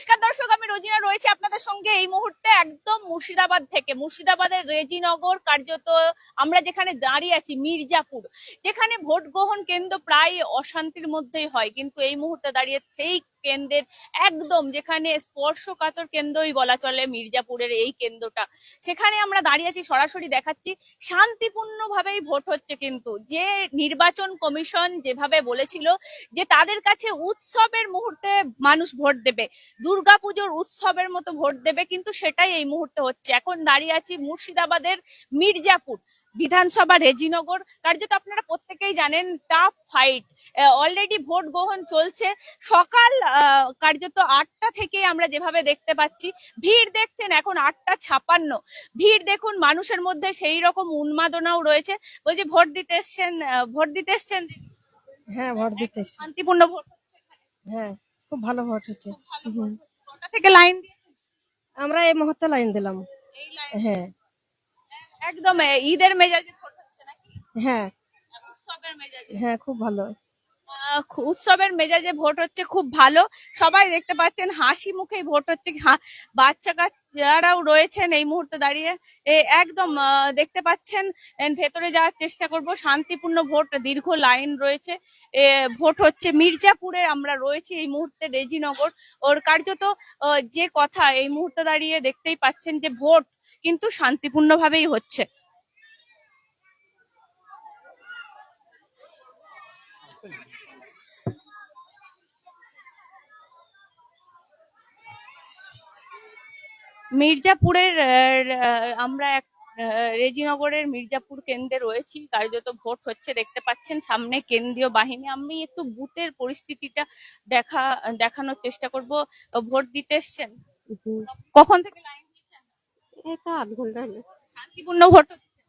নমস্কার দর্শক, আমি রোজিনা রয়েছে আপনাদের সঙ্গে এই মুহূর্তে একদম মুর্শিদাবাদ থেকে। মুর্শিদাবাদের রেজিনগর কার্যত আমরা যেখানে দাঁড়িয়ে আছি, মির্জাপুর, যেখানে ভোট গ্রহণ কেন্দ্র প্রায় অশান্তির মধ্যেই হয়, কিন্তু এই মুহূর্তে দাঁড়িয়ে সেই কেন্দ্রের একদম যেখানে স্পর্শকাতর কেন্দ্রই বলা চলে মির্জাপুরের এই কেন্দ্রটা, সেখানে আমরা দাঁড়িয়ে আছি। সরাসরি দেখাচ্ছি শান্তিপূর্ণভাবেই ভোট হচ্ছে, কিন্তু যে নির্বাচন কমিশন যেভাবে বলেছিল যে তাদের কাছে উৎসবের মুহূর্তে মানুষ ভোট দেবে, দুর্গাপুজোর উৎসবের মতো ভোট দেবে, কিন্তু সেটাই এই মুহূর্তে হচ্ছে। এখন দাঁড়িয়ে আছি মুর্শিদাবাদের মির্জাপুর বিধানসভা রেজিনগর। কার্যত আপনারা প্রত্যেকেই জানেন টাফ ফাইট, অলরেডি ভোট গ্রহণ চলছে। সকাল কার্যত 8টা থেকে আমরা যেভাবে দেখতে পাচ্ছি, ভিড় দেখছেন এখন 8টা 56। ভিড় দেখুন, মানুষের মধ্যে সেই রকম উন্মাদনাও রয়েছে। বলছি ভোট দিতে এসছেন, ভোট দিতে এসছেন? হ্যাঁ, ভোট দিতে এসেছি। শান্তিপূর্ণ ভোট হচ্ছে এখানে? হ্যাঁ, খুব ভালো ভোট হচ্ছে। খুব ভালো ভোট হচ্ছে। কটা থেকে লাইন দিয়েছেন? আমরা এই মুহূর্তে লাইন দিলাম। এই লাইন হ্যাঁ একদম ঈদের মেজাজে ভোট হচ্ছে নাকি? হ্যাঁ উৎসবের মেজাজে? হ্যাঁ, খুব ভালো। উৎসবের মেজাজে ভোট হচ্ছে, খুব ভালো। সবাই দেখতে পাচ্ছেন হাসি মুখেই ভোট হচ্ছে। বাচ্চা কাচ্চারাও রয়েছেন এই মুহূর্তে দাঁড়িয়ে। একদম দেখতে পাচ্ছেন। ভেতরে যাওয়ার চেষ্টা করব। শান্তিপূর্ণ ভোট, দীর্ঘ লাইন রয়েছে। ভোট হচ্ছে মির্জাপুরে আমরা রয়েছি এই মুহূর্তে, রেজিনগর। ওর কার্যত যে কথা এই মুহূর্তে দাঁড়িয়ে দেখতেই পাচ্ছেন যে ভোট কিন্তু শান্তিপূর্ণভাবেই হচ্ছে। মির্জাপুরের আমরা রেজিনগরের মির্জাপুর কেন্দ্রে রয়েছি। কার্যত ভোট হচ্ছে, দেখতে পাচ্ছেন সামনে কেন্দ্রীয় বাহিনী। আমি একটু বুথের পরিস্থিতিটা দেখানোর চেষ্টা করব। ভোট দিতে এসছেন? কখন থেকে লাইন দিয়েছেন? এই তো 8 ঘন্টা হলো। শান্তিপূর্ণ ভোট হচ্ছে?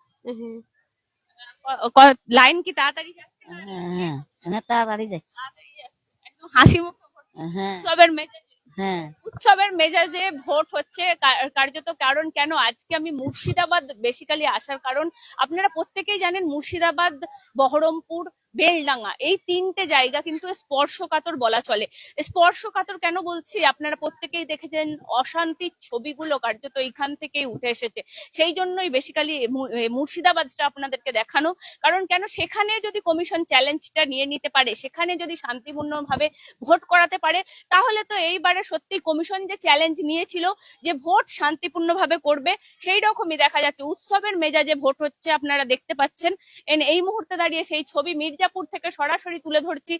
হ্যাঁ লাইন কি তাড়াতাড়ি যাচ্ছে? হ্যাঁ হ্যাঁ, তাড়াতাড়ি যাচ্ছে। তাড়াতাড়ি যাচ্ছে। একদম হাসি মুখে ভোট হচ্ছে। হ্যাঁ উৎসবের মেজাজে। হ্যাঁ উৎসবের মেজাজে ভোট হচ্ছে কার্যত। কারণ কেন আজকে আমি মুর্শিদাবাদ বেসিক্যালি আসার কারণ, আপনারা প্রত্যেকেই জানেন মুর্শিদাবাদ, বহরমপুর, বেলডাঙ্গা এই 3টে জায়গা কিন্তু স্পর্শকাতর বলা চলে। স্পর্শকাতর কেন বলছি, আপনারা প্রত্যেকেই দেখেছেন অশান্তির ছবিগুলো কার্যত এইখান থেকেই উঠে এসেছে। সেই জন্যই বেসিক্যালি মুর্শিদাবাদটা আপনাদেরকে দেখানো। কারণ কেন, সেখানে যদি কমিশন চ্যালেঞ্জটা নিয়ে নিতে পারে, সেখানে যদি শান্তিপূর্ণভাবে ভোট করাতে পারে, তাহলে তো এইবারে সত্যি কমিশন যে চ্যালেঞ্জ নিয়েছিল যে ভোট শান্তিপূর্ণভাবে করবে, সেই রকমই দেখা যাচ্ছে। উৎসবের মেজাজে ভোট হচ্ছে, আপনারা দেখতে পাচ্ছেন। এই মুহূর্তে দাঁড়িয়ে সেই ছবি মির্জাপুর থেকে সরাসরি তুলে ধরছি।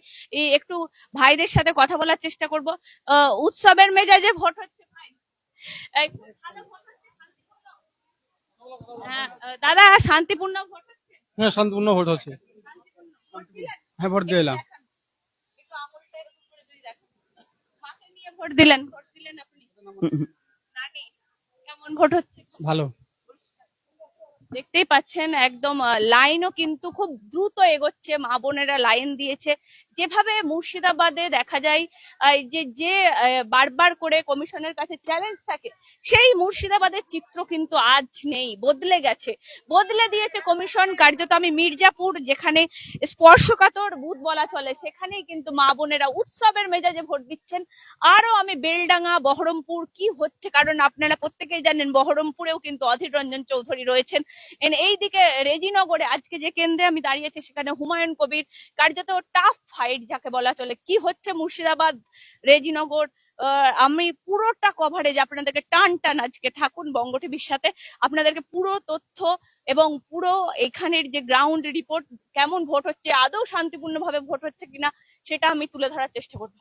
একটু ভাইদের সাথে কথা বলার চেষ্টা করব। উৎসবের মেজাজে ভোট হচ্ছে ভাই? খুব ভালো ভোট হচ্ছে, শান্তিপূর্ণ? হ্যাঁ, দাদা শান্তিপূর্ণ ভোট হচ্ছে? হ্যাঁ, শান্তিপূর্ণ ভোট হচ্ছে। শান্তিপূর্ণ ভোট দিলেন? হ্যাঁ, ভোট দিয়ে এলাম। একটু আঙুলটা এরকম করে যদি দেখেন। কাকে নিয়ে ভোট দিলেন? ভোট দিলেন আপনি? নানি। কেমন ভোট হচ্ছে? ভালো। দেখতেই পাচ্ছেন একদম লাইনও কিন্তু খুব দ্রুত এগোচ্ছে। মা বোনেরা লাইন দিয়েছে। যেভাবে মুর্শিদাবাদে দেখা যায় যে বারবার করে কমিশনের কাছে চ্যালেঞ্জ থাকে, সেই মুর্শিদাবাদের চিত্র কিন্তু আজ নেই, বদলে গেছে, বদলে দিয়েছে কমিশন। কার্যত আমি মির্জাপুর, যেখানে স্পর্শকাতর বুথ বলা চলে, সেখানেই কিন্তু মা বোনেরা উৎসবের মেজাজে ভোট দিচ্ছেন। আরো আমি বেলডাঙ্গা, বহরমপুর কি হচ্ছে, কারণ আপনারা প্রত্যেকেই জানেন বহরমপুরেও কিন্তু অধীর রঞ্জন চৌধুরী রয়েছেন। এইদিকে রেজিনগরে আজকে যে কেন্দ্রে আমি দাঁড়িয়েছি, সেখানে হুমায়ুন কবির। কার্যত টাফ ফাইট যাকে বলা চলে। কি হচ্ছে মুর্শিদাবাদ, রেজিনগর, আমি পুরোটা কভারেজ আপনাদেরকে টান টান আজকে থাকুন বঙ্গ টিভির সাথে। আপনাদেরকে পুরো তথ্য এবং পুরো এখানের যে গ্রাউন্ড রিপোর্ট, কেমন ভোট হচ্ছে, আদৌ শান্তিপূর্ণভাবে ভোট হচ্ছে কিনা, সেটা আমি তুলে ধরার চেষ্টা করবো।